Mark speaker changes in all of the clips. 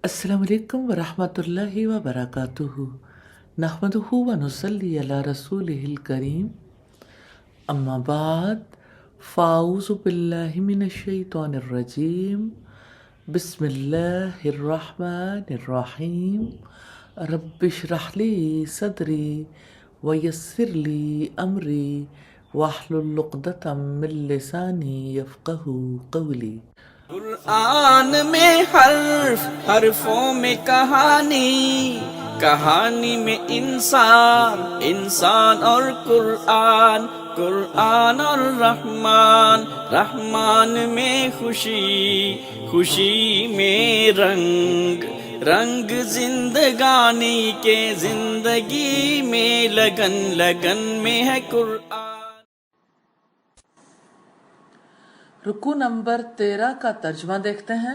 Speaker 1: السلام علیکم ورحمۃ اللہ وبرکاتہ، نحمدہ ونصلی علی رسولہ الکریم، اما بعد، فاعوذ باللہ من الشیطان الرجیم، بسم اللہ الرحمن الرحیم، رب اشرح لی صدری ویسر لی امری واحلل عقدۃ من لسانی یفقہوا قولی۔
Speaker 2: قرآن میں حرف، حرفوں میں کہانی، کہانی میں انسان، انسان اور قرآن، قرآن اور رحمان، رحمان میں خوشی، خوشی میں رنگ، رنگ زندگانی کے، زندگی میں لگن، لگن میں ہے قرآن۔
Speaker 1: رکوع نمبر 13 کا ترجمہ دیکھتے ہیں۔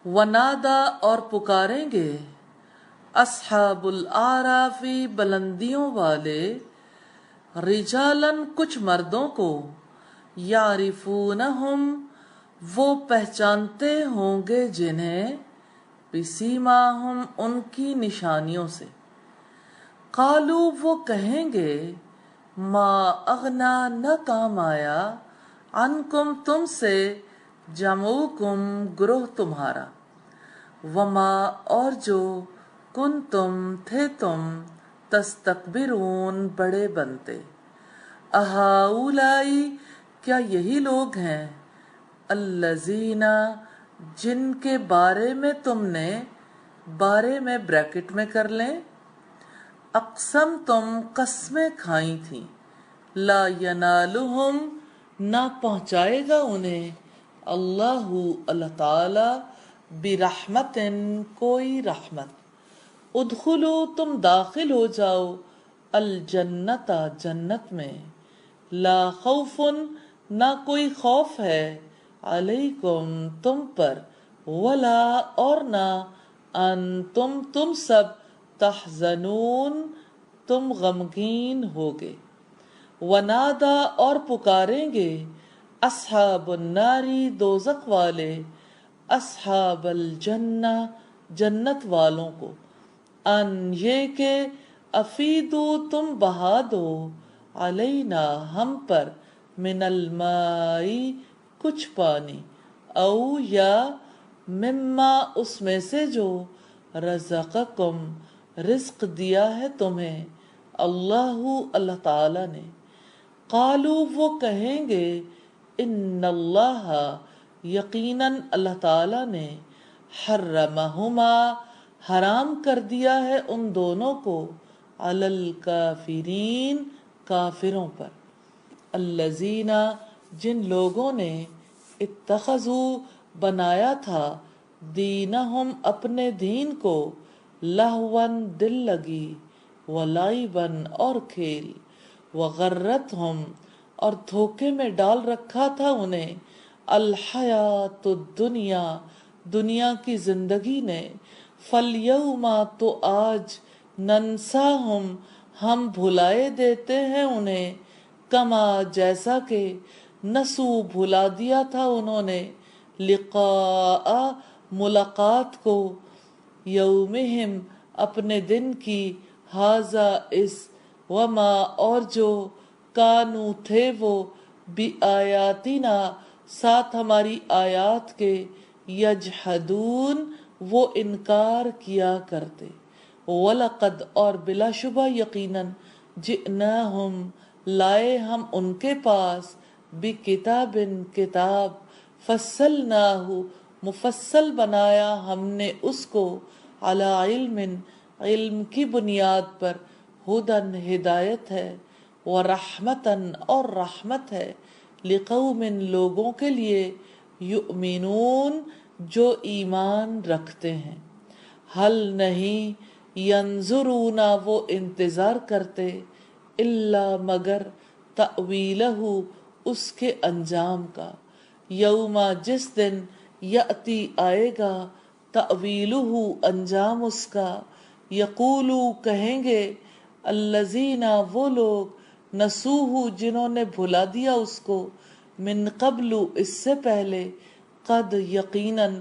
Speaker 1: ونادا اور پکاریں گے، اصحاب الاعراف بلندیوں والے، رجالن کچھ مردوں کو، یعرفونہم وہ پہچانتے ہوں گے جنہیں، بسیماہم ان کی نشانیوں سے۔ قالو وہ کہیں گے، ما اغنا نہ کام آیا، عنکم تم سے، جمعکم گروہ تمہارا، وما اور جو، کنتم تھے تم، تستکبرون بڑے بنتے، اہؤلائی کیا یہی لوگ ہیں، الذین جن کے بارے میں تم نے، بارے میں بریکٹ میں کر لیں، اقسم تم قسمیں کھائی تھیں، لا ینالہم نہ پہنچائے گا انہیں، اللہ اللہ تعالی، برحمت کوئی رحمت، ادخلو تم داخل ہو جاؤ، الجنت جنت میں، لا خوف نہ کوئی خوف ہے، علیکم تم پر، ولا اور نہ، انتم تم سب، تحزنون تم غمگین ہوگے۔ ونادا اور پکاریں گے، اصحاب الناری دوزخ والے، اصحاب الجنہ جنت والوں کو، ان یہ کہ، افیدو تم بہا دو، علینا ہم پر، من المائی کچھ پانی، او یا، مما اس میں سے جو، رزقکم رزق دیا ہے تمہیں، اللہ اللہ تعالی نے۔ قالو وہ کہیں گے، ان اللہ یقیناً اللہ تعالی نے، حرمہما حرام کر دیا ہے ان دونوں کو، علی الکافرین کافروں پر، الذین جن لوگوں نے، اتخذوا بنایا تھا، دینہم اپنے دین کو، لہون دل لگی، ولعبن اور کھیل، وغرتہم اور دھوکے میں ڈال رکھا تھا انہیں، الحیات الدنیا دنیا کی زندگی نے، فالیوم تو آج، ننساہم ہم بھلائے دیتے ہیں انہیں، کما جیسا کہ، نسو بھلا دیا تھا انہوں نے، لقاء ملاقات کو، یومہم اپنے دن کی، ہاذا اس، وما اور جو، کانو تھے وہ، بآیاتنا ساتھ ہماری آیات کے، یجحدون وہ انکار کیا کرتے، وَلَقَدْ اور بلا شبہ یقیناً، جئناہم لائے ہم ان کے پاس، بکتاب کتاب، فصلناہ مفصل بنایا ہم نے اس کو، علی علم علم کی بنیاد پر، ہدن ہدایت ہے، ورحمتن اور رحمت ہے، لقوم لوگوں کے لیے، یؤمنون جو ایمان رکھتے ہیں۔ حل نہیں، ینظرون وہ انتظار کرتے، الا مگر، تأویلہ اس کے انجام کا، یوما جس دن، یأتی آئے گا، تأویلہ انجام اس کا، یقولو کہیں گے، الذین وہ لوگ، نسوہ جنہوں نے بھلا دیا اس کو، من قبل اس سے پہلے، قد یقیناً،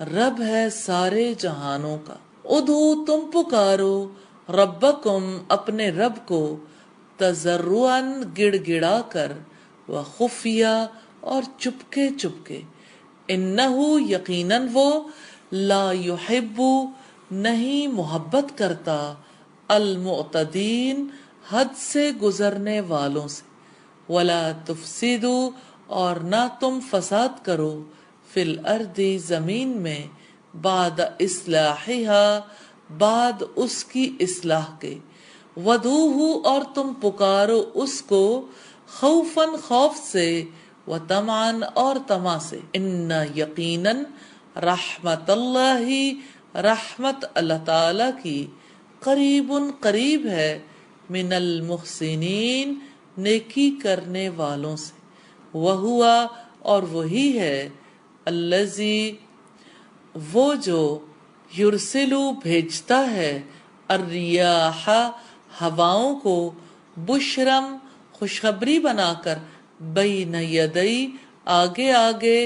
Speaker 1: رب ہے سارے جہانوں کا۔ ادعو تم پکارو ربکم اپنے رب کو، تضرعاً گڑ گڑا کر، و خفیہ اور چپکے چپکے، انہو یقیناً وہ، لا یحب نہیں محبت کرتا، المعتدین حد سے گزرنے والوں سے، ولا تفسدوا اور نہ تم فساد کرو، فی الارض زمین میں، بعد اصلاحها بعد اس کی اصلاح کے، ودوہ اور تم پکارو اس کو، خوفاً خوف سے، وطمعاً اور طمع سے، ان یقیناً رحمت اللہ رحمت اللہ تعالی کی، قریب قریب ہے، من المحسنین نیکی کرنے والوں سے، وہوا اور وہی ہے، الذی وہ جو، یرسلو بھیجتا ہے، الریاح ہواؤں کو، بشرم خوشخبری بنا کر، بین یدی آگے آگے،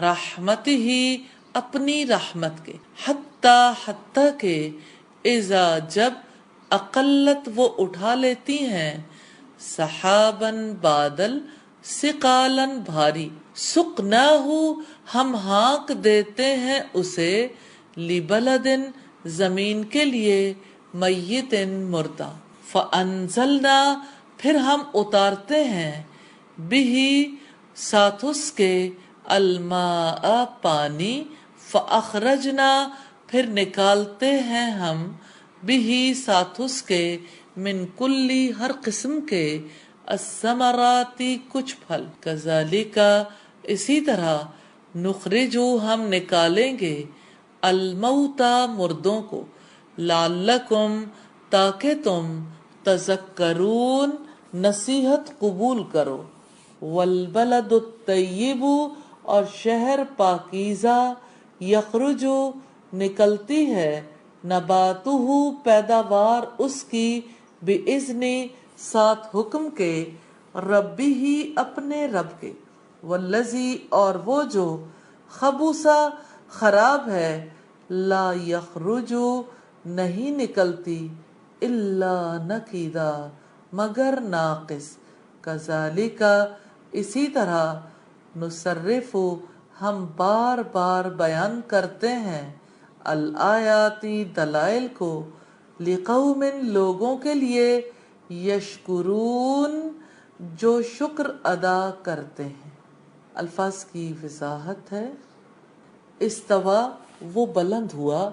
Speaker 1: رحمت ہی اپنی رحمت کے، حتی کہ، اذا جب، اقلت وہ اٹھا لیتی ہیں، سحاباً بادل، ثقالاً بھاری، سقناہ ہم ہانک دیتے ہیں اسے، لبلد زمین کے لیے، میت مردہ، فانزلنا پھر ہم اتارتے ہیں، بہ ساتھ اس کے، الماء پانی، فاخرجنا پھر نکالتے ہیں ہم، بہ ساتھ اس کے، من کلی ہر قسم کے، الثمراتی کچھ پھل، کذالک اسی طرح، نخرجو ہم نکالیں گے، الموتى مردوں کو، لعلکم تاکہ تم، تذکرون نصیحت قبول کرو، والبلد الطیب اور شہر پاکیزہ، یخرجو نکلتی ہے، نباتہ پیداوار اس کی، باذن ساتھ حکم کے، ربہ اپنے رب کے، والذی اور وہ جو، خبث خراب ہے، لا یخرج نہیں نکلتی، الا نکدا مگر ناقص، کذالک اسی طرح، نصرف ہم بار بار بیان کرتے ہیں، الآیات دلائل کو، لقوم لوگوں کے لیے، یشکرون جو شکر ادا کرتے ہیں۔ الفاظ کی وضاحت ہے، استوا وہ بلند ہوا،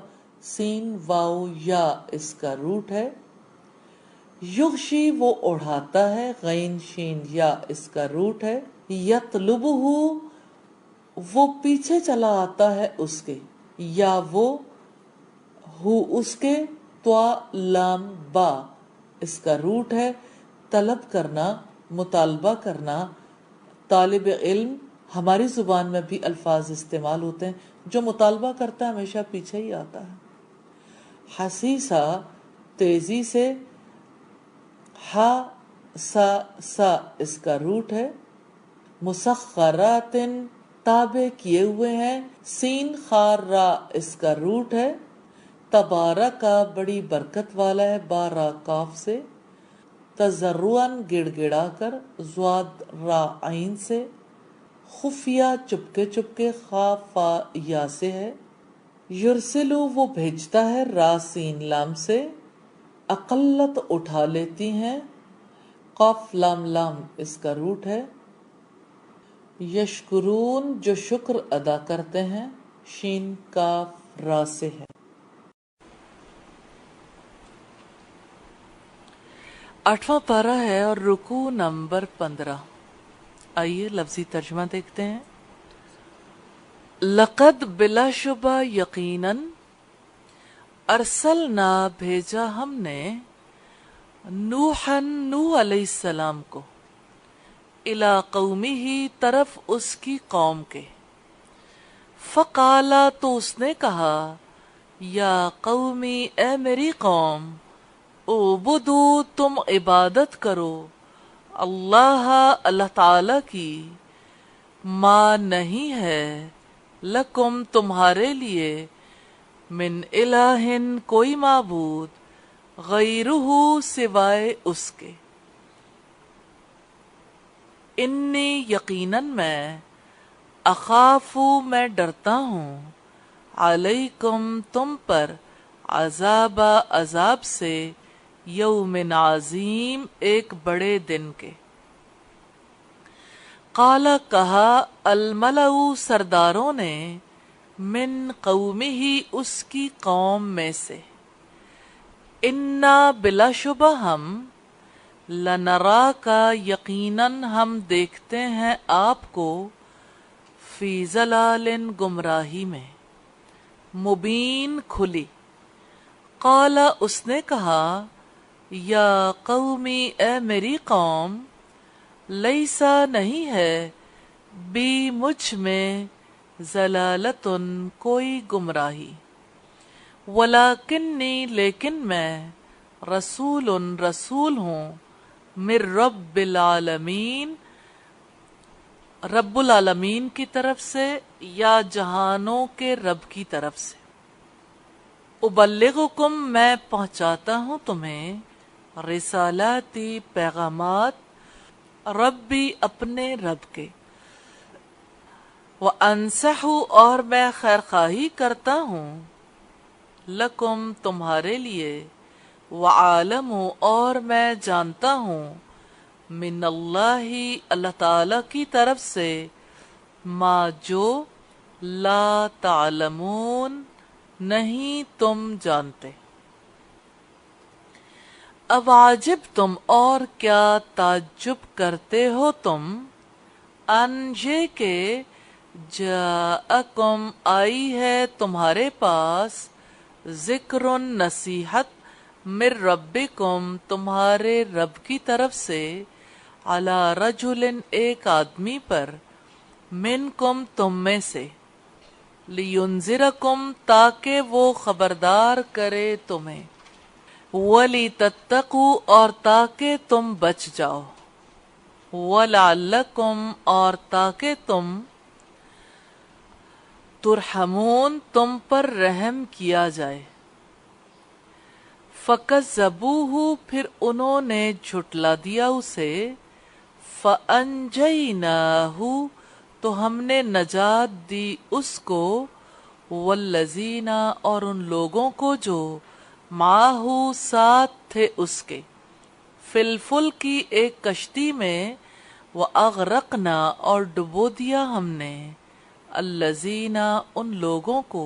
Speaker 1: سین واو یا اس کا روٹ ہے، یغشی وہ اڑھاتا ہے، غین شین یا اس کا روٹ ہے، یطلبہ وہ پیچھے چلا آتا ہے اس کے، یا وہ ہو اس کے، توا لام با اس کا روٹ ہے، طلب کرنا، مطالبہ کرنا، طالب علم، ہماری زبان میں بھی الفاظ استعمال ہوتے ہیں، جو مطالبہ کرتا ہے ہمیشہ پیچھے ہی آتا ہے، حسیسا تیزی سے، ہا سا اس کا روٹ ہے، مسخرات تابع کیے ہوئے ہیں، سین خار را اس کا روٹ ہے، تبارکا بڑی برکت والا ہے، بارا کاف سے، تضرعاً گڑ گڑا کر، زواد را عین سے، خفیہ چپکے چپکے، خا فا یا سے ہے، یرسلو وہ بھیجتا ہے، را سین لام سے، اقلت اٹھا لیتی ہیں، قاف لام لام اس کا روٹ ہے، یشکرون جو شکر ادا کرتے ہیں، شین کاف را سے ہے۔ 8واں پارہ ہے اور رکوع نمبر 15۔ آئیے لفظی ترجمہ دیکھتے ہیں۔ لقد بلا شبہ یقیناً، ارسلنا بھیجا ہم نے، نوحً نوح علیہ السلام کو، الی قومہ طرف اس کی قوم کے، فقالا تو اس نے کہا، یا قومی اے میری قوم، اعبدو تم عبادت کرو، اللہ اللہ تعالی کی، ما نہیں ہے، لکم تمہارے لیے، من الہن کوئی معبود، غیرہ سوائے اس کے، انی یقیناً میں، اخاف میں ڈرتا ہوں، علیکم تم پر، عذاب سے، یوم عظیم ایک بڑے دن کے۔ قال کہا، الملأ سرداروں نے، من قومہ اس کی قوم میں سے، انا بلا شبہ ہم، لنراک یقیناً ہم دیکھتے ہیں آپ کو، فی ضلال گمراہی میں، مبین کھلی۔ قال اس نے کہا، یا قومی اے میری قوم، لیسا نہیں ہے، بی مجھ میں، ضلالتن کوئی گمراہی، ولیکنی لیکن میں، رسول ہوں، من رب العالمین، رب العالمین کی طرف سے یا جہانوں کے رب کی طرف سے، ابلغکم میں پہنچاتا ہوں تمہیں، رسالاتی پیغامات، ربی اپنے رب کے، وانصح اور میں خیر خواہی کرتا ہوں، لکم تمہارے لیے، وعالم اور میں جانتا ہوں، من اللہ تعالی کی طرف سے، ما جو، لا تعلمون نہیں تم جانتے۔ اب عاجب تم اور کیا تعجب کرتے ہو تم، ان یہ کہ جاءکم آئی ہے تمہارے پاس، ذکر نصیحت، من ربکم تمہارے رب کی طرف سے، علی رجل ایک آدمی پر، منکم تم میں سے، لینذرکم تاکہ وہ خبردار کرے تمہیں، وَلِتَتَّقُوا اور تاکہ تم بچ جاؤ، وَلَعَلَّكُمْ اور تاکہ تم، ترحمون تم پر رحم کیا جائے۔ فَكَذَّبُوهُ پھر انہوں نے جھٹلا دیا اسے، فَأَنْجَيْنَاهُ تو ہم نے نجات دی اس کو، وَالَّذِينَ اور ان لوگوں کو جو، معاہو ساتھ تھے اس کے، فی الفلک کی ایک کشتی میں، وَأَغْرَقْنَا اور ڈبو دیا ہم نے، الَّذِينَ ان لوگوں کو،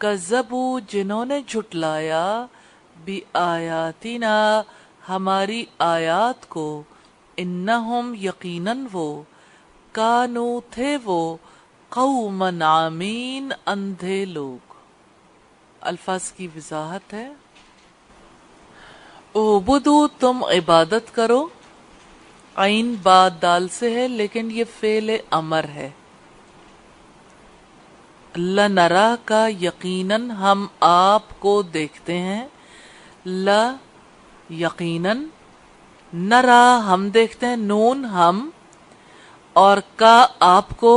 Speaker 1: کذبوا جنہوں نے جھٹلایا، بِآیاتِنَا ہماری آیات کو، انہم یقیناً وہ، کانوا تھے وہ، قوما عامین اندھے لوگ۔ الفاظ کی وضاحت ہے، اعبدو تم عبادت کرو، عین با دال سے ہے لیکن یہ فعل امر ہے، لنرا کا یقیناً ہم آپ کو دیکھتے ہیں، لا یقیناً، نرا ہم دیکھتے ہیں، نون ہم، اور کا آپ کو،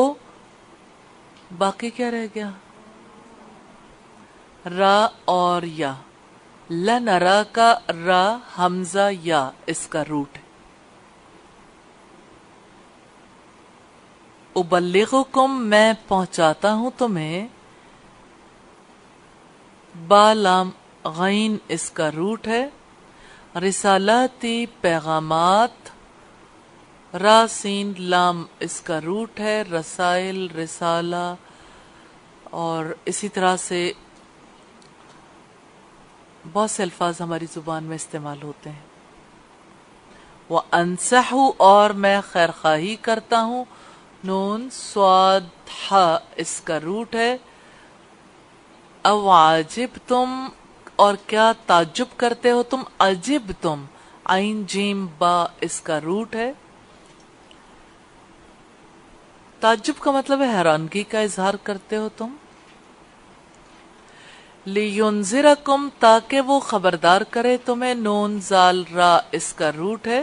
Speaker 1: باقی کیا رہ گیا، را اور یا، لنرا کا را حمزہ یا اس کا روٹ ہے۔ ابلغکم میں پہنچاتا ہوں تمہیں، با لام غین اس کا روٹ ہے، رسالاتی پیغامات، را سین لام اس کا روٹ ہے، رسائل رسالہ، اور اسی طرح سے بہت سے الفاظ ہماری زبان میں استعمال ہوتے ہیں۔ وَأَنْصَحُ اور میں خیر خواہی کرتا ہوں، نون صاد ح اس کا روٹ ہے، او عاجب تم اور کیا تعجب کرتے ہو تم، عجب تم، عین جیم با اس کا روٹ ہے، تعجب کا مطلب ہے حیرانگی کا اظہار کرتے ہو تم، لِيُنذِرَكُمْ تاکہ وہ خبردار کرے تمہیں، نون زال را اس کا روٹ ہے،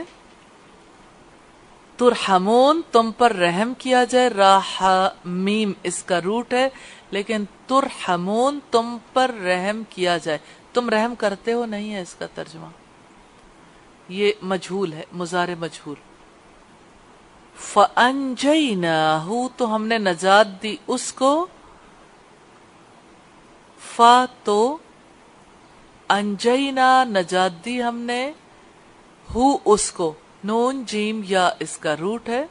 Speaker 1: ترحمون تم پر رحم کیا جائے، راح میم اس کا روٹ ہے، لیکن ترحمون تم پر رحم کیا جائے، تم رحم کرتے ہو نہیں ہے اس کا ترجمہ، یہ مجہول ہے، مضارع مجہول۔ فَأَنْجَيْنَاهُ تو ہم نے نجات دی اس کو، فا تو انجینا نجات دی ہم نے، ہو اس کو، نون جیم یا اس کا روٹ ہے،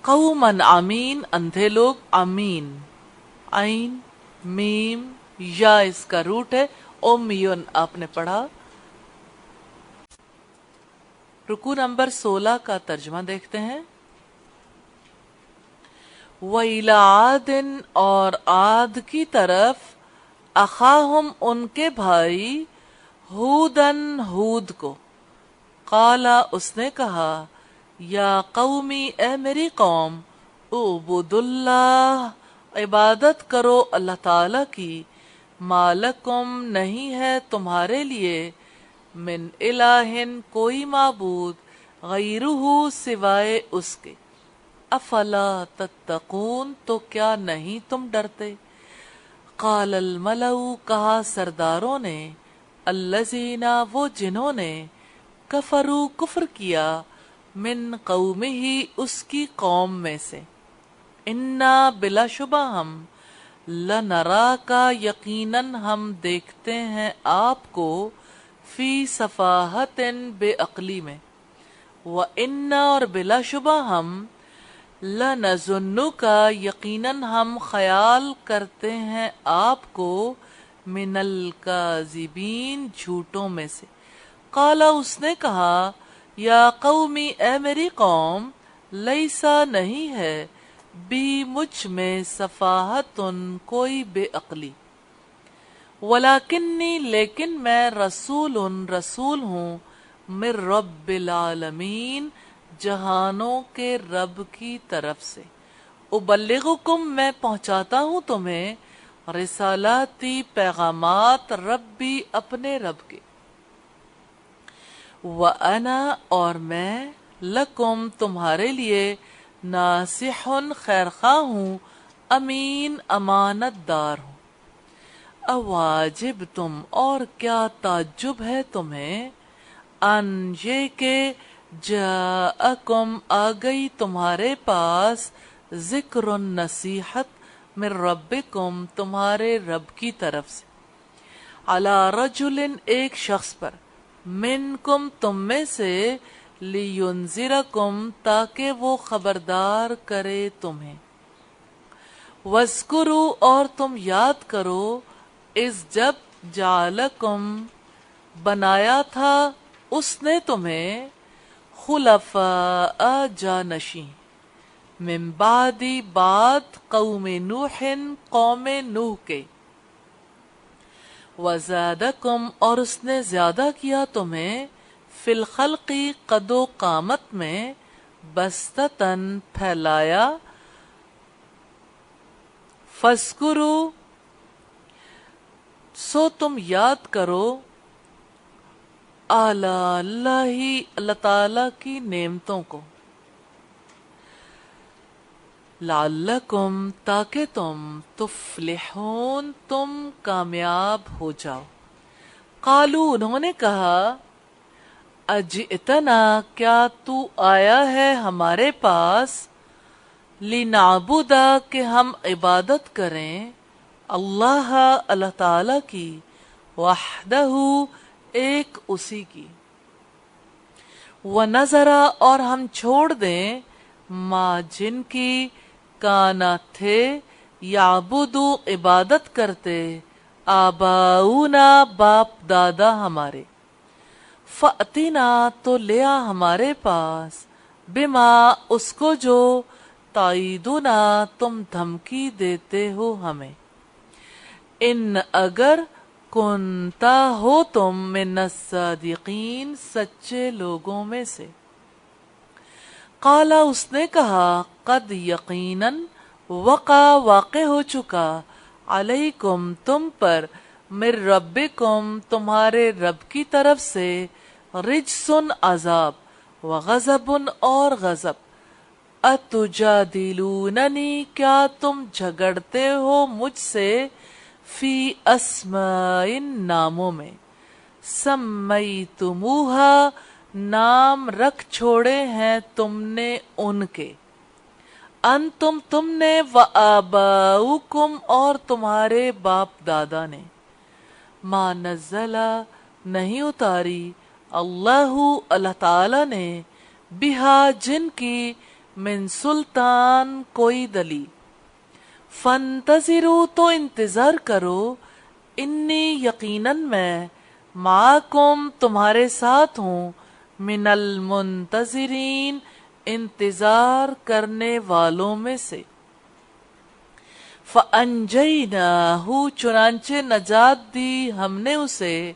Speaker 1: قومن عمین اندھے لوگ، امین عین میم یا اس کا روٹ ہے، امیون آپ نے پڑھا۔ رکوع نمبر 16 کا ترجمہ دیکھتے ہیں۔ وَإِلَىٰ عَادٍ اور عاد کی طرف، اخاہم ان کے بھائی، ہودن ہود کو، قالا اس نے کہا، یا قومی اے میری قوم، اعبدوا اللہ عبادت کرو اللہ تعالی کی، ما لکم نہیں ہے تمہارے لیے، من الہ کوئی معبود، غیرہ سوائے اس کے، افلا تتقون تو کیا نہیں تم ڈرتے، قال الملأ کہا سرداروں نے، الذین وہ جنہوں نے، کفروا کفر کیا، من قومہ اس کی قوم میں سے، انا بلا شبہ ہم، لنراک یقیناً ہم دیکھتے ہیں آپ کو، فی سفاہت بے عقلی میں، وَإِنَّا اور بلا شبہ ہم، لَنَظُنُّكَ یقیناً ہم خیال کرتے ہیں آپ کو، من الکاذبین جھوٹوں میں سے، قالا اس نے کہا، یا قومی اے میری قوم، لیسا نہیں ہے، بی مجھ میں سفاہتن کوئی بے عقلی، ولیکنی لیکن میں رسول رسول ہوں، من رب العالمین جہانوں کے رب کی طرف سے، ابلغکم میں پہنچاتا ہوں تمہیں، رسالاتی پیغامات، ربی اپنے رب کے، وَأَنَا اور میں، لکم تمہارے لیے، ناصح خیرخواہ ہوں، امین امانت دار ہوں، اواجب تم اور کیا تعجب ہے تمہیں، ان یہ کہ جاءکم آ گئی تمہارے پاس، ذکر نصیحت، من ربکم تمہارے رب کی طرف سے، علی رجل ایک شخص پر، منکم تم میں سے، لینذرکم تاکہ وہ خبردار کرے تمہیں، وَاذْكُرُوا اور تم یاد کرو، اذ جب، جعلکم بنایا تھا اس نے تمہیں، خلفاء جانشین، من بعدی بعد، قوم نوح قوم نوح کے، وزادکم اور اس نے زیادہ کیا تمہیں، فی الخلق قد و قامت میں، بسطتاً پھیلایا، فاذکروا سو تم یاد کرو، آلاء اللہ اللہ تعالی کی نعمتوں کو، لعلکم تاکہ تم، تفلحون تم کامیاب ہو جاؤ، قالو انہوں نے کہا، اجئتنا کیا تو آیا ہے ہمارے پاس، لنعبد کہ ہم عبادت کریں، اللہ اللہ تعالی کی، وحدہ ایک اسی کی، ونذر اور ہم چھوڑ دیں، ما جن کی، کانا تھے، یعبدو عبادت کرتے، آباؤنا باپ دادا ہمارے، فأتنا تو لیا ہمارے پاس، بما اس کو جو، تعیدنا تم دھمکی دیتے ہو ہمیں، ان اگر، کنتا ہو تم، من الصادقین سچے لوگوں میں سے، قالا اس نے کہا، قد یقیناً، وقع واقع ہو چکا، علیکم تم پر، من ربکم تمہارے رب کی طرف سے، رجسن عذاب، وغضبن اور غضب، اتجادلوننی کیا تم جھگڑتے ہو مجھ سے، فی اسماء ناموں میں، سمیتموہا نام رکھ چھوڑے ہیں تم نے ان کے، انتم تم نے، وآباؤکم اور تمہارے باپ دادا نے، ما نزلہ نہیں اتاری، اللہ تعالی نے، بہا جن کی، من سلطان کوئی دلیل، فانتظروا تو انتظار کرو، انی یقیناً میں، معاکم تمہارے ساتھ ہوں، من المنتظرین انتظار کرنے والوں میں سے۔ فَأَنْجَيْنَاهُ چنانچہ نجات دی ہم نے اسے،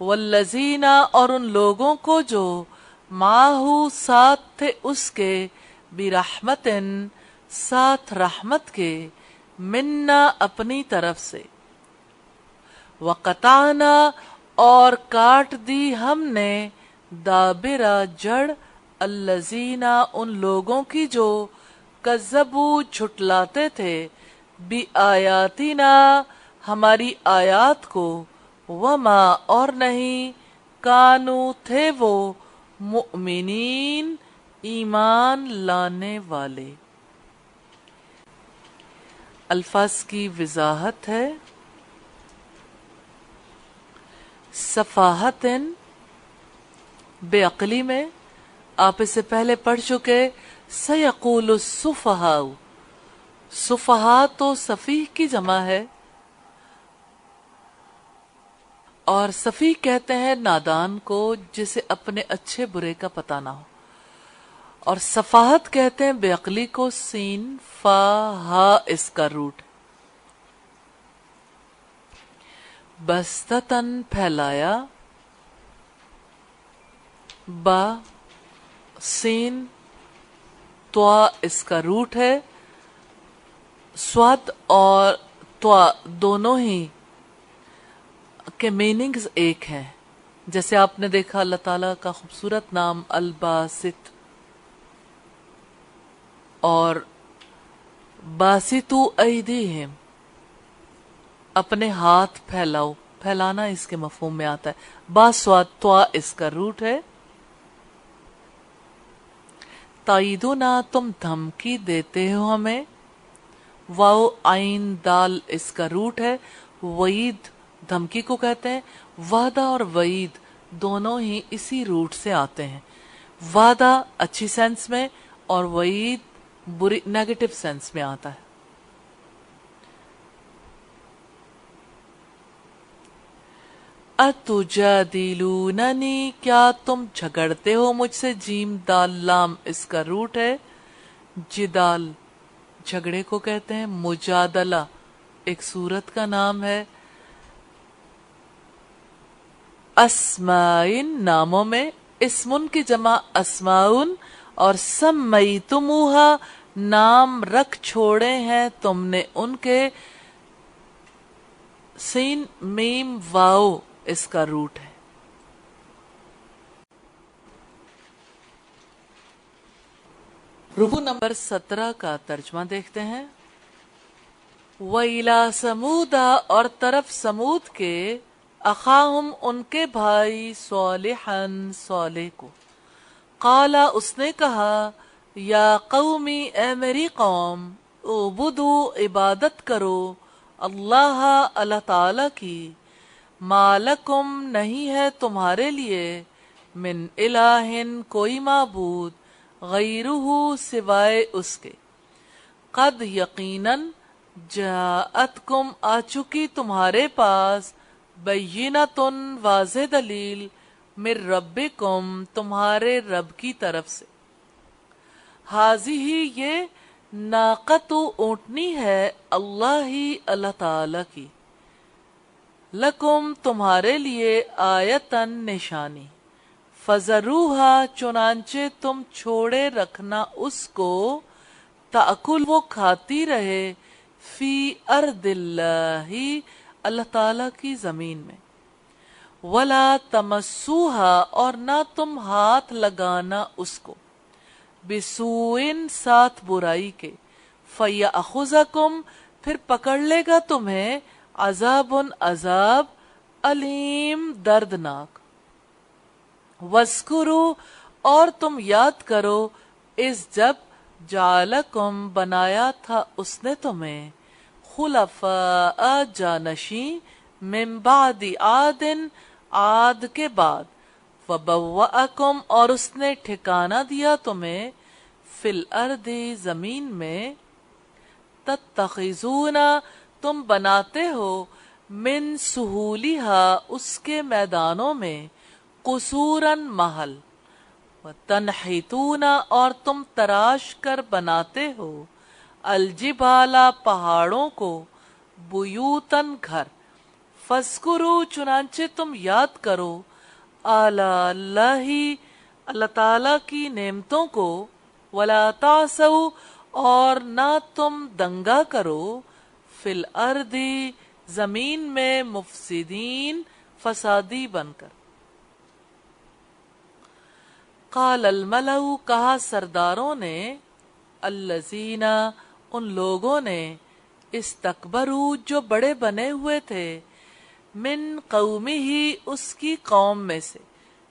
Speaker 1: وَالَّذِينَ اور ان لوگوں کو جو، مَعَهُ ساتھ تھے اس کے، بِرَحْمَةٍ ساتھ رحمت کے، منا اپنی طرف سے، وَقَطَعْنَا اور کاٹ دی ہم نے، دابرہ جڑ، الذین ان لوگوں کی جو، کذبوا جھٹلاتے تھے، بآیاتنا ہماری آیات کو، وما اور نہیں، کانوا تھے وہ، مؤمنین ایمان لانے والے۔ الفاظ کی وضاحت ہے، سفاہتن بے عقلی میں، آپ اسے پہلے پڑھ چکے، سیقول السفہاء، سفہاء تو سفیہ کی جمع ہے، اور سفیہ کہتے ہیں نادان کو جسے اپنے اچھے برے کا پتہ نہ ہو، اور سفاہت کہتے ہیں بے عقلی کو، سین فا ہا اس کا روٹ، بستتن پھیلایا، با سین توا اس کا روٹ ہے، سواد اور توا دونوں ہی کے میننگز ایک ہیں، جیسے آپ نے دیکھا اللہ تعالیٰ کا خوبصورت نام الباسط، اور باسطو ایدیہم اپنے ہاتھ پھیلاؤ، پھیلانا اس کے مفہوم میں آتا ہے، با سواد توا اس کا روٹ ہے، تائیدونا تم دھمکی دیتے ہو ہمیں، واو عین دال اس کا روٹ ہے، وعید دھمکی کو کہتے ہیں، وعدہ اور وعید دونوں ہی اسی روٹ سے آتے ہیں، وعدہ اچھی سینس میں اور وعید بری نیگیٹو سینس میں آتا ہے۔ اتجادلوننی کیا تم جھگڑتے ہو مجھ سے، جیم دال لام اس کا روٹ ہے، جدال جھگڑے کو کہتے ہیں، مجادلہ ایک سورت کا نام ہے، اسماءن ناموں میں، اسمن کی جمع اسماؤن، اور سمیتموہا نام رکھ چھوڑے ہیں تم نے ان کے، سین میم واؤ اس کا روٹ ہے۔ رکوع نمبر 17 کا ترجمہ دیکھتے ہیں، وَإِلَى ثَمُودَ اور طرف سمود کے، اخاہم ان کے بھائی، صالحاً صالح کو، قال اس نے کہا، یا قومی اے میری قوم، اعبدوا عبادت کرو، اللہ اللہ تعالی کی، ما لکم نہیں ہے تمہارے لیے، من الہ کوئی معبود، غیرہ سوائے اس کے، قد یقیناً، جاءتکم آ چکی تمہارے پاس، بینۃ واضح دلیل، من ربکم تمہارے رب کی طرف سے، حاضی یہ، ناقۃ اونٹنی ہے، اللہ اللہ تعالی کی، لکم تمہارے لیے، آیتن نشانی، فذروہا چنانچہ تم چھوڑے رکھنا اس کو، تأکل وہ کھاتی رہے، فی ارض اللہ اللہ تعالی کی زمین میں، ولا تمسوہا اور نہ تم ہاتھ لگانا اس کو، بسوئن ساتھ برائی کے، فیأخذکم پھر پکڑ لے گا تمہیں، عذاب عذاب، علیم دردناک، وَاذْكُرُوا اور تم یاد کرو، اس جب جعلکم بنایا تھا اس نے تمہیں، خلفاء جانشیں، من بعد عاد عاد کے بعد، وبوأکم اور اس نے ٹھکانہ دیا تمہیں، فی الارض زمین میں، تتخذون تم بناتے ہو، من سہولہا اس کے میدانوں میں، قصورا محل، وتنحتون اور تم تراش کر بناتے ہو، الجبال پہاڑوں کو، بیوتن گھر، فاذکروا چنانچہ تم یاد کرو، آلاء اللہ اللہ تعالی کی نعمتوں کو، ولا تعثوا اور نہ تم دنگا کرو، فی الارض زمین میں، مفسدین فسادی بن کر۔ قال الملأ کہا سرداروں نے، الذین ان لوگوں نے، استکبروا جو بڑے بنے ہوئے تھے، من قومہ اس کی قوم میں سے،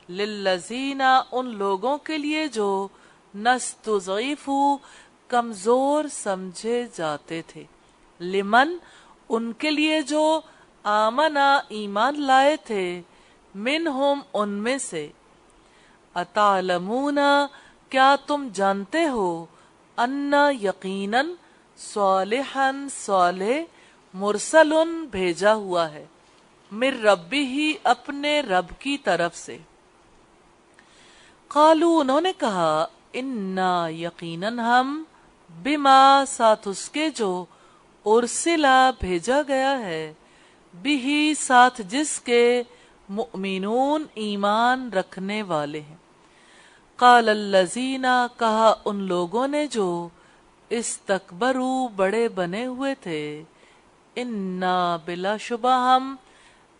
Speaker 1: للذین ان لوگوں کے لیے جو نستضعفوا کمزور سمجھے جاتے تھے، لمن ان کے لیے جو آمنا ایمان لائے تھے، منہم ان میں سے، اتعلمون کیا تم جانتے ہو، ان یقیناً، صالحا صالح، مرسل بھیجا ہوا ہے، من ربہ اپنے رب کی طرف سے، قالوا انہوں نے کہا، انا یقیناً ہم، بما ساتھ اس کے جو، ارسلا بھیجا گیا ہے، بہی ساتھ جس کے، مؤمنون ایمان رکھنے والے ہیں، قال الذین کہا ان لوگوں نے جو، استکبروا بڑے بنے ہوئے تھے، انا بلا شبہ ہم،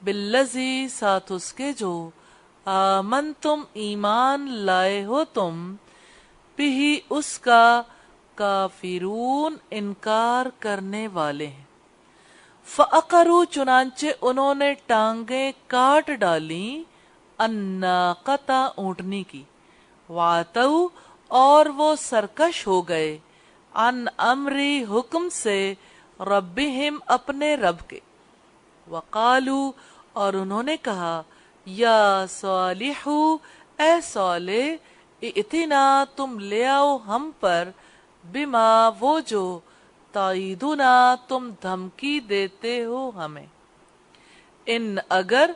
Speaker 1: بالذی ساتھ اس کے جو، آمنتم ایمان لائے ہو تم، بھی اس کا، کافرون انکار کرنے والے ہیں، فَأَقَرُوا چنانچہ انہوں نے ٹانگیں کاٹ ڈالیں، النَّاقَةَ اونٹنی کی، وَعَتَوْا اور وہ سرکش ہو گئے، عن امری حکم سے، ربہم اپنے رب کے، وقالوا اور انہوں نے کہا، یا صالح اے صالح، ائتنا تم لے آؤ ہم پر، بما وہ جو، تعیدنا تم دھمکی دیتے ہو ہمیں، ان اگر،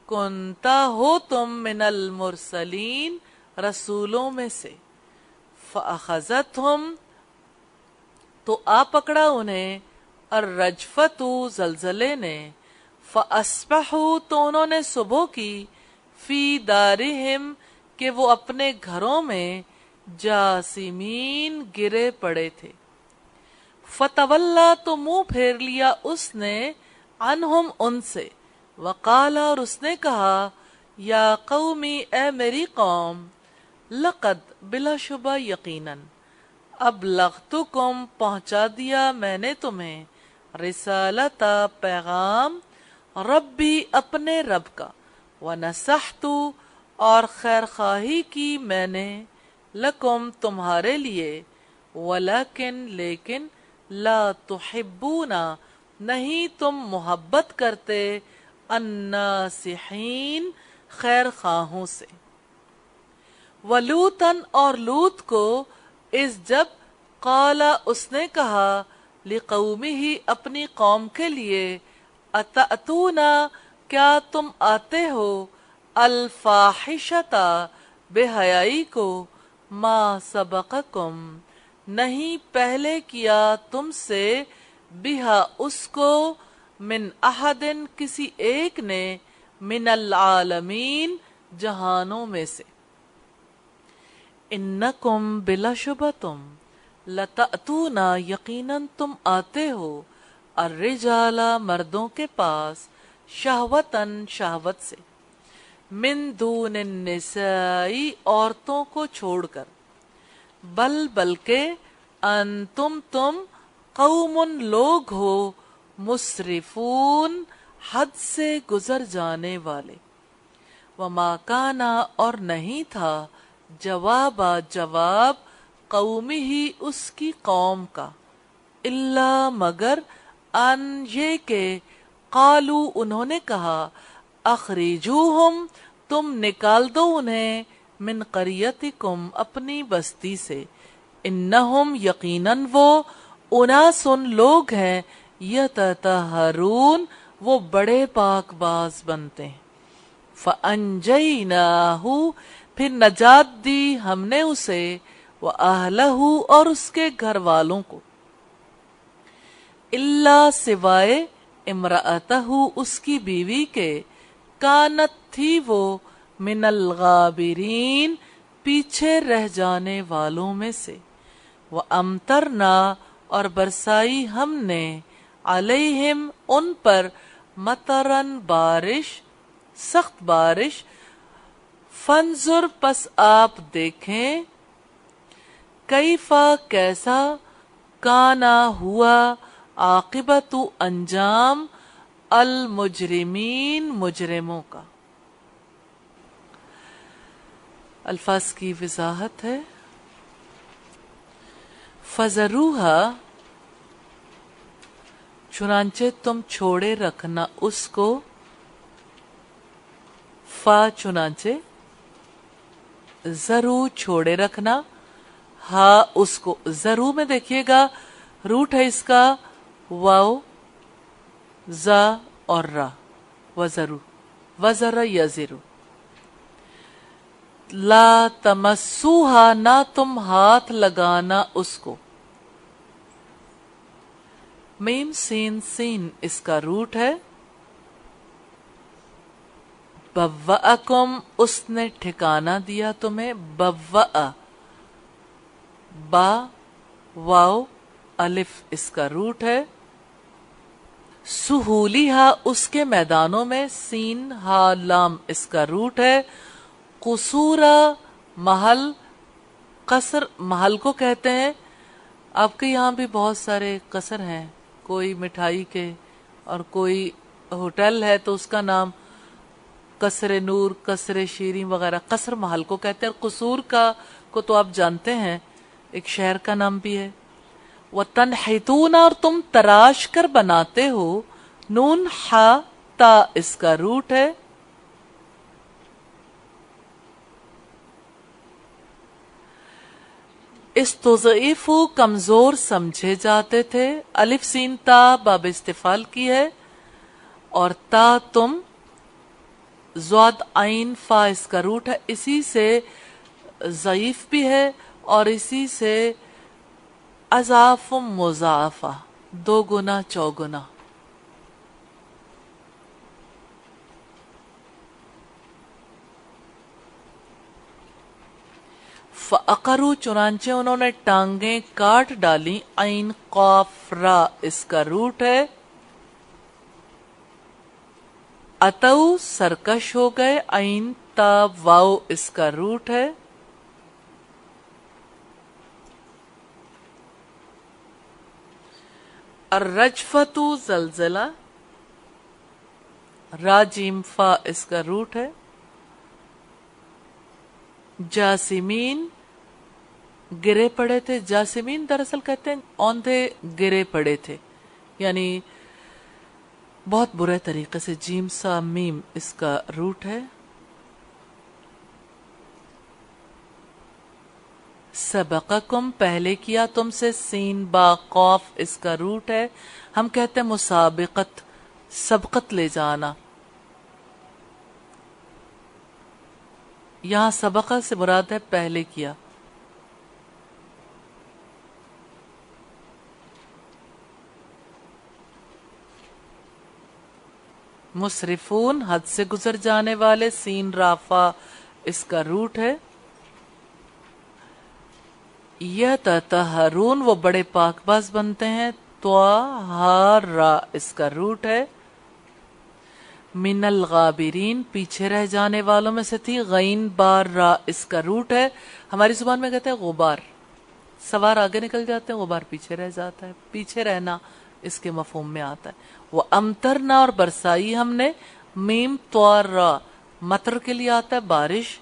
Speaker 1: کنتا ہو تم، من المرسلین رسولوں میں سے، فأخذتہم تو آ پکڑا انہیں، الرجفۃ زلزلے نے، فاصبحوا تو انہوں نے صبح کی، فی دارہم کہ وہ اپنے گھروں میں، جاسمین گرے پڑے تھے، فتولا تو منہ پھیر لیا اس نے، عنہم ان سے، وقال اور اس نے کہا، یا قومی اے میری قوم، لقد بلا شبہ یقیناً، ابلغتکم پہنچا دیا میں نے تمہیں، رسالت پیغام، ربی اپنے رب کا، ونصحت اور خیر خواہی کی میں نے، لکم تمہارے لیے، ولیکن لیکن، لا تحبون نہیں تم محبت کرتے، الناصحین خیر خواہوں سے، ولوطن اور لوط کو، اس جب، قالا اس نے کہا، لقومہ اپنی قوم کے لیے، اتأتون کیا تم آتے ہو، الفاحشۃ بے حیائی کو، ما سبقکم نہیں پہلے کیا تم سے، بہا اس کو، من احد کسی ایک نے، من العالمین جہانوں میں سے، انکم بلا شبہ تم، لتأتون یقیناً تم آتے ہو، الرجال مردوں کے پاس، شہوتاً شہوت سے، من دون النسائی عورتوں کو چھوڑ کر، بلکہ انتم تم قوم لوگ ہو، مسرفون حد سے گزر جانے والے، وما کانا اور نہیں تھا، جواب قومی ہی اس کی قوم کا، اللہ مگر ان یہ کہ قالو انہوں نے کہا، اخرجوہم تم نکال دو انہیں، من قریتکم اپنی بستی سے، انہم یقیناً وہ، اناسن لوگ ہیں، یتطہرون وہ بڑے پاک باز بنتے ہیں، فانجیناہ پھر نجات دی ہم نے اسے، وَأَهْلَهُ اور اس کے گھر والوں کو، اللہ سوائے امرأتہ اس کی بیوی کے، کانت تھی وہ، من الغابرین پیچھے رہ جانے والوں میں سے، وَأَمْطَرْنَا اور برسائی ہم نے، علیہم ان پر، مطرن بارش، سخت بارش، فانظر پس آپ دیکھیں، کیفا کیسا، کانا ہوا، عاقبت انجام، المجرمین مجرموں کا۔ الفاظ کی وضاحت ہے، فَذَرُوهَا چنانچہ تم چھوڑے رکھنا اس کو، فا چنانچہ، ذرو چھوڑے رکھنا، ہا اس کو، ذرو میں دیکھیے گا روٹ ہے اس کا واو، زا اور را، وزرو، وزر یزرو، لا تمسوہا نہ تم ہاتھ لگانا اس کو، میم سین سین اس کا روٹ ہے، بوأکم اس نے ٹھکانہ دیا تمہیں، بوأ، با واو الف اس کا روٹ ہے، سہولیہا اس کے میدانوں میں، سین ہا لام اس کا روٹ ہے، قصورا محل، قصر محل کو کہتے ہیں، آپ کے یہاں بھی بہت سارے قصر ہیں، کوئی مٹھائی کے اور کوئی ہوٹل ہے تو اس کا نام قصر نور، قصر شیریں وغیرہ، قصر محل کو کہتے ہیں، قصور کا کو تو آپ جانتے ہیں ایک شہر کا نام بھی ہے، وَتَنْحِتُونَ اور تم تراش کر بناتے ہو، نون ہا تا اس کا روٹ ہے، استضعیف کمزور سمجھے جاتے تھے، الف سین تا باب استفال کی ہے، اور تا تم، زواد عین فا اس کا روٹ ہے، اسی سے ضعیف بھی ہے اور اسی سے اضاف مضاعفہ، دو گنا چوگنا، فَأَقَرُوا چنانچہ انہوں نے ٹانگیں کاٹ ڈالی، عین قاف را اس کا روٹ ہے، اتو سرکش ہو گئے، عین تا واو اس کا روٹ ہے، الرجفۃ زلزلہ، را جیم فا اس کا روٹ ہے، جاسمین گرے پڑے تھے، جاسمین دراصل کہتے ہیں اوندھے گرے پڑے تھے، یعنی بہت برے طریقے سے، جیم سا میم اس کا روٹ ہے، سبقکم پہلے کیا تم سے، سین با قاف اس کا روٹ ہے، ہم کہتے ہیں مسابقت، سبقت لے جانا، یہاں سبقہ سے مراد ہے پہلے کیا، مسرفون حد سے گزر جانے والے، سین رافا اس کا روٹ ہے، یتطہرون وہ بڑے پاک باز بنتے ہیں، توا ہا را اس کا روٹ ہے، من الغابرین پیچھے رہ جانے والوں میں سے تھی. غین بار را اس کا روٹ ہے. ہماری زبان میں کہتے ہیں غبار. سوار آگے نکل جاتے ہیں، غبار پیچھے رہ جاتا ہے. پیچھے رہنا اس کے مفہوم میں آتا ہے. وہ امطرنا اور برسائی ہم نے. میم طور را مطر کے لیے آتا ہے بارش.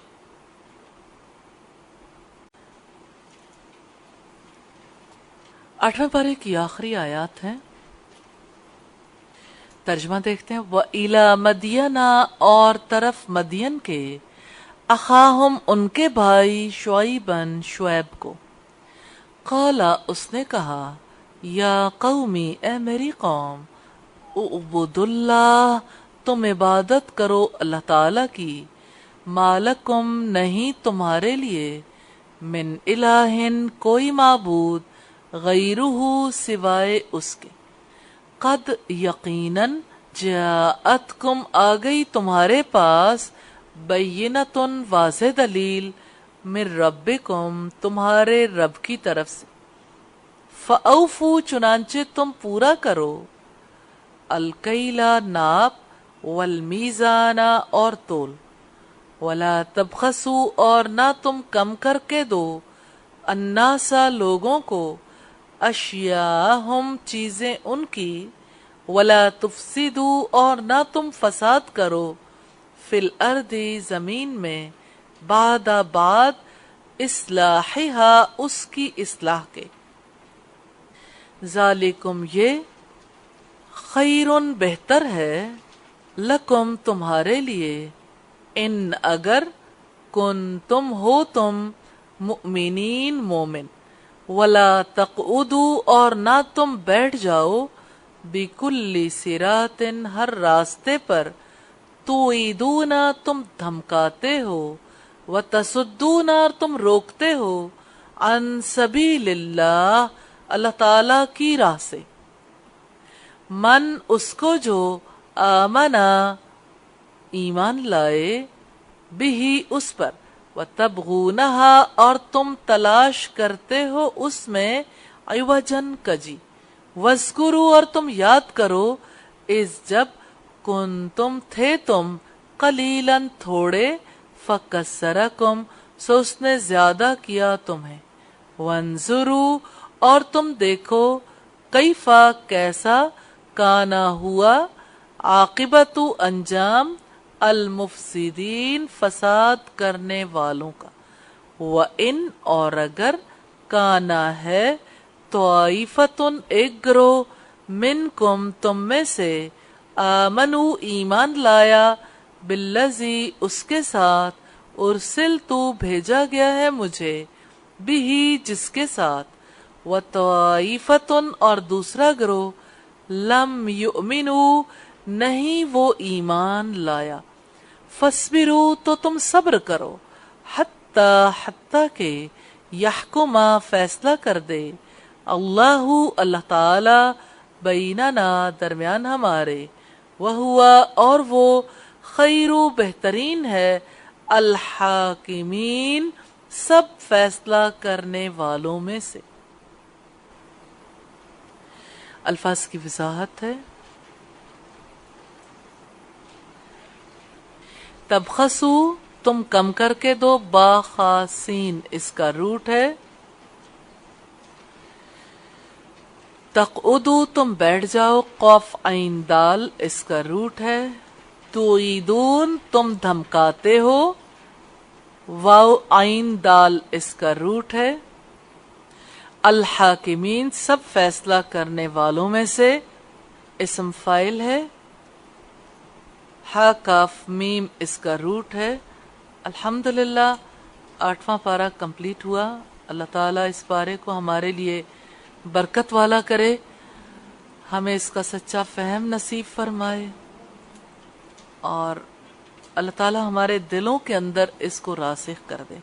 Speaker 1: آٹھویں پارے کی آخری آیات ہیں. ترجمہ دیکھتے ہیں. وَإِلَى مَدْيَنَ اور طرف مدین کے. اخاہم ان کے بھائی شعیباً شعیب کو. قالا اس نے کہا یا قومی اے میری قوم. اعبدوا اللہ تم عبادت کرو اللہ تعالی کی. مالکم نہیں تمہارے لیے. من الہ کوئی معبود. غیرہ سوائے اس کے. قد یقیناً جاءتکم آ گئی تمہارے پاس. بینتن واضح دلیل. من ربکم تمہارے رب کی طرف سے. فاوفوا چنانچہ تم پورا کرو. الکیلا ناپ. والمیزان اور تول. ولا تبخسوا اور نہ تم کم کر کے دو. الناس لوگوں کو. اشیاءہم چیزیں ان کی. ولا تفسدوا اور نہ تم فساد کرو. فی الارض زمین میں. بعد اصلاحہا اس کی اصلاح کے. ذالکم یہ. خیرن بہتر ہے. لکم تمہارے لیے. ان اگر. کنتم ہو تم. مؤمنین مومن. ولا تقعدوا اور نہ تم بیٹھ جاؤ. بکل صراط ہر راستے پر. توعدون تم دھمکاتے ہو. وتصدون اور تم روکتے ہو. عن سبیل اللہ اللہ تعالی کی راہ سے. من اس کو جو. آمنا ایمان لائے. بھی اس پر. وَتَبْغُونَهَا اور تم تلاش کرتے ہو اس میں. عوجن کجی. وَاذْكُرُوا اور تم یاد کرو. اذ جب. کنتم تھے تم. قلیلاً تھوڑے. فَكَسَّرَكُمْ سو اس نے زیادہ کیا تمہیں. وَانظُرُوا اور تم دیکھو. کیفا کیسا. کانا ہوا. عاقبت انجام. المفسدین فساد کرنے والوں کا. وَإِنْ اور اگر. کانا ہے. طائفتن ایک گروہ. منکم تم میں سے. آمنو ایمان لایا. بالذی اس کے ساتھ. ارسلتو بھیجا گیا ہے مجھے. بھی جس کے ساتھ. وطائفتن اور دوسرا گروہ. لم یؤمنو نہیں وہ ایمان لایا. فاصبروا تو تم صبر کرو. حتی کہ. یحکما فیصلہ کر دے. اللہ اللہ تعالی. بیننا درمیان ہمارے. وہو اور وہ. خیر بہترین ہے. الحاکمین سب فیصلہ کرنے والوں میں سے. الفاظ کی وضاحت ہے. تبخسو تم کم کر کے دو. با خاسین اس کا روٹ ہے. تقعدو تم بیٹھ جاؤ. قاف عین دال اس کا روٹ ہے. توعدون تم دھمکاتے ہو. واو عین دال اس کا روٹ ہے. الحاکمین سب فیصلہ کرنے والوں میں سے. اسم فاعل ہے. ہا کاف میم اس کا روٹ ہے. الحمدللہ 8واں پارہ کمپلیٹ ہوا. اللہ تعالیٰ اس پارے کو ہمارے لیے برکت والا کرے. ہمیں اس کا سچا فہم نصیب فرمائے اور اللہ تعالیٰ ہمارے دلوں کے اندر اس کو راسخ کر دے.